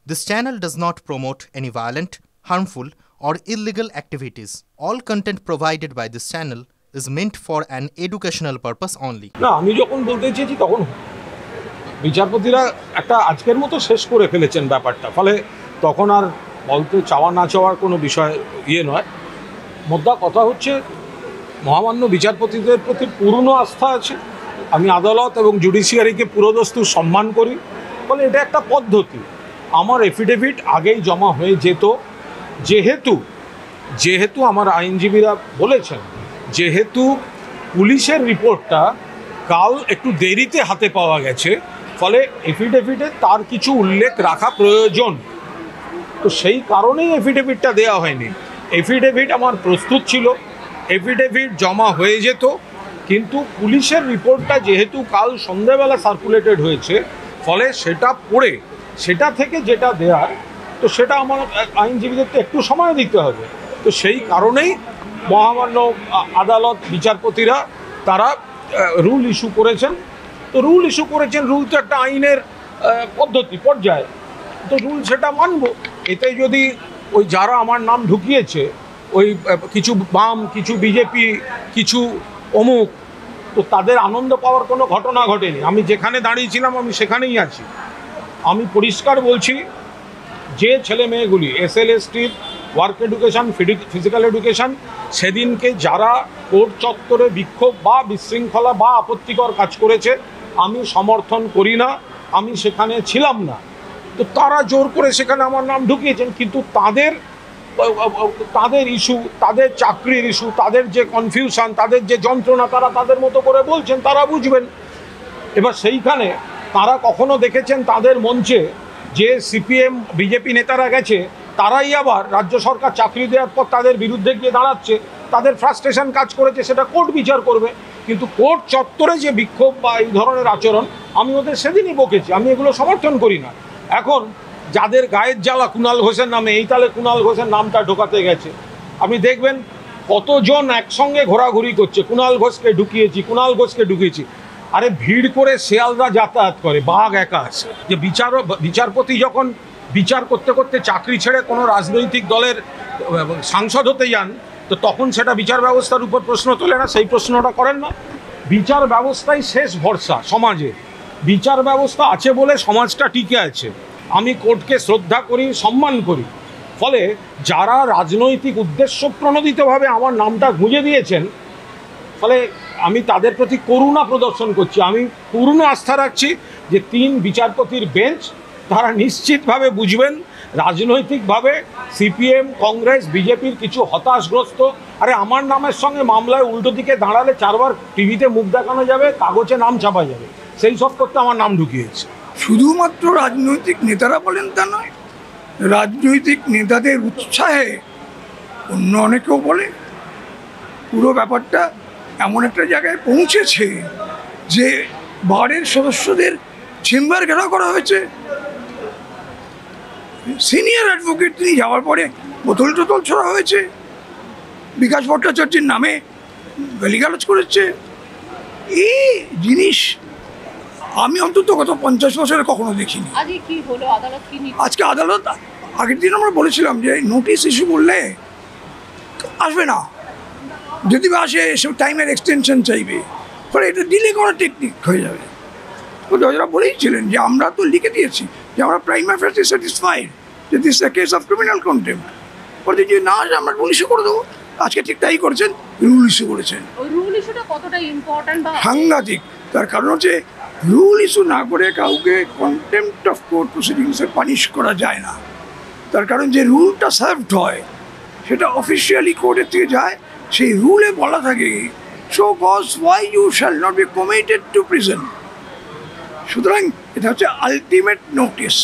This channel does not promote any violent, harmful, or illegal activities. All content provided by this channel is meant for an educational purpose only. না, আমি যখন বলতে চেয়েছি তখন বিচারপতিরা একটা আজকের মতো শেষ করে ফেলেছেন ব্যাপারটা, ফলে তখন আর বলতে চাওয়া না চাওয়ার কোনো বিষয় নয়। মোদ্দা কথা হচ্ছে মহামান্য বিচারপতিদের প্রতি পূর্ণ আস্থা আছে। আমি আদালত এবং জুডিশিয়ারিকে পুরোদস্তুর সম্মান করি, ফলে এটা একটা পদ্ধতি। আমার এফিডেভিট আগেই জমা হয়ে যেত, যেহেতু আমার আইনজীবীরা বলেছেন যেহেতু পুলিশের রিপোর্টটা কাল একটু দেরিতে হাতে পাওয়া গেছে, ফলে এফিডেভিটে তার কিছু উল্লেখ রাখা প্রয়োজন। তো সেই কারণেই এফিডেভিটটা দেওয়া হয়নি। এফিডেভিট আমার প্রস্তুত ছিল, এফিডেভিট জমা হয়ে যেত, কিন্তু পুলিশের রিপোর্টটা যেহেতু কাল সন্ধ্যাবেলা সার্কুলেটেড হয়েছে, ফলে সেটা পড়ে সেটা থেকে যেটা দেওয়ার, তো সেটা আমার আইনজীবীদের তো একটু সময় দিতে হবে। তো সেই কারণেই মহামান্য আদালত বিচারপতিরা তারা রুল ইস্যু করেছেন। তো রুল তো একটা আইনের পদ্ধতি পর্যায়ে, তো রুল সেটা মানব। এতে যদি ওই যারা আমার নাম ঢুকিয়েছে, ওই কিছু বাম, কিছু বিজেপি, কিছু অমুক, তো তাদের আনন্দ পাওয়ার কোনো ঘটনা ঘটেনি। আমি যেখানে দাঁড়িয়েছিলাম আমি সেখানেই আছি। আমি পরিষ্কার বলছি, যে ছেলে মেয়েগুলি SLSTর ওয়ার্ক এডুকেশন, ফিজিক্যাল এডুকেশন, সেদিনকে যারা কোর্ট চত্বরে বিক্ষোভ বা বিশৃঙ্খলা বা আপত্তিকর কাজ করেছে, আমি সমর্থন করি না, আমি সেখানে ছিলাম না। তো তারা জোর করে সেখানে আমার নাম ঢুকিয়েছেন, কিন্তু তাদের ইস্যু, তাদের চাকরির ইস্যু, তাদের যে কনফিউশন, তাদের যে যন্ত্রণা, তারা তাদের মতো করে বলছেন, তারা বুঝবেন। এবার সেইখানে তারা কখনো দেখেছেন তাদের মঞ্চে যে CPM বিজেপি নেতারা গেছে, তারাই আবার রাজ্য সরকার চাকরি দেওয়ার পর তাদের বিরুদ্ধে গিয়ে দাঁড়াচ্ছে, তাদের ফ্রাস্ট্রেশন কাজ করেছে, সেটা কোর্ট বিচার করবে। কিন্তু কোর্ট চত্বরে যে বিক্ষোভ বা এই ধরনের আচরণ, আমি ওদের সেদিনই বকেছি, আমি এগুলো সমর্থন করি না। এখন যাদের গায়ের জ্বালা কুণাল ঘোষের নামে, এই তালে কুণাল ঘোষের নামটা ঢোকাতে গেছে, আপনি দেখবেন কতজন একসঙ্গে ঘোরাঘুরি করছে, কুণাল ঘোষকে ঢুকিয়েছি। আরে ভিড় করে শেয়ালরা যাতায়াত করে, বাঘ একা আছে। যে বিচারপতি যখন বিচার করতে করতে চাকরি ছেড়ে কোনো রাজনৈতিক দলের সাংসদ হতে যান, তো তখন সেটা বিচার ব্যবস্থার উপর প্রশ্ন তোলে না, সেই প্রশ্নটা করেন না। বিচার ব্যবস্থাই শেষ ভরসা সমাজে। বিচার ব্যবস্থা আছে বলে সমাজটা টিকে আছে। আমি কোর্টকে শ্রদ্ধা করি, সম্মান করি। ফলে যারা রাজনৈতিক উদ্দেশ্য প্রণোদিতভাবে আমার নামটা গুঁজে দিয়েছেন, ফলে আমি তাদের প্রতি করুণা প্রদর্শন করছি। আমি পূর্ণ আস্থা রাখছি যে 3 বিচারপতির বেঞ্চ তারা নিশ্চিতভাবে বুঝবেন রাজনৈতিকভাবে CPM, কংগ্রেস, বিজেপির কিছু হতাশগ্রস্ত। আরে আমার নামের সঙ্গে মামলায় উল্টো দিকে দাঁড়ালে 4 বার টিভিতে মুখ দেখানো যাবে, কাগজে নাম ছাপা যাবে, সেই সব করতে আমার নাম ঢুকিয়েছে। শুধুমাত্র রাজনৈতিক নেতারা বলেন তা নয়, রাজনৈতিক নেতাদের উৎসাহে অন্য অনেকেও বলে। পুরো ব্যাপারটা এমন একটা জায়গায় পৌঁছেছে যে বারের সদস্যদের চেম্বার ঘেরাও করা হয়েছে। সিনিয়র অ্যাডভোকেট তিনি যাওয়ার পরে বোতল টোতল ছোড়া হয়েছে, বিকাশ ভট্টাচার্যের নামে গালিগালাজ করেছে। এই জিনিস আমি অন্তত গত 50 বছরে কখনো দেখিনি। আজকে আদালত, আগের দিন আমরা বলেছিলাম যে নোটিশ ইস্যু করলে আসবে না, যদি বা আসে সে টাইমের এক্সটেনশন চাইবে, ফলে এটা ডিলে করার টেকনিক হয়ে যাবে। তো জজরা বলেইছিলেন যে আমরা তো লিখে দিয়েছি যে আমরা প্রাইমা ফেসি স্যাটিসফাইড যে this A case of criminal contempt, বলতে যে না আসে আমরা রুল ইস্যু করে দেবো। আজকে ঠিক তাই করছেন, রুল ইস্যু করেছেন। সাংঘাতিক। তার কারণ হচ্ছে রুল ইস্যু না করে কাউকে কন্টেম্প্ট অফ কোর্ট প্রসিডিংসে পানিশ করা যায় না। তার কারণ যে রুলটা সার্ভড হয় সেটা অফিসিয়ালি কোর্টের থেকে যায়, সেই রুলে বলা থাকে show cause why you shall not be committed to prison. সুতরাং এটা হচ্ছে আলটিমেট নোটিস।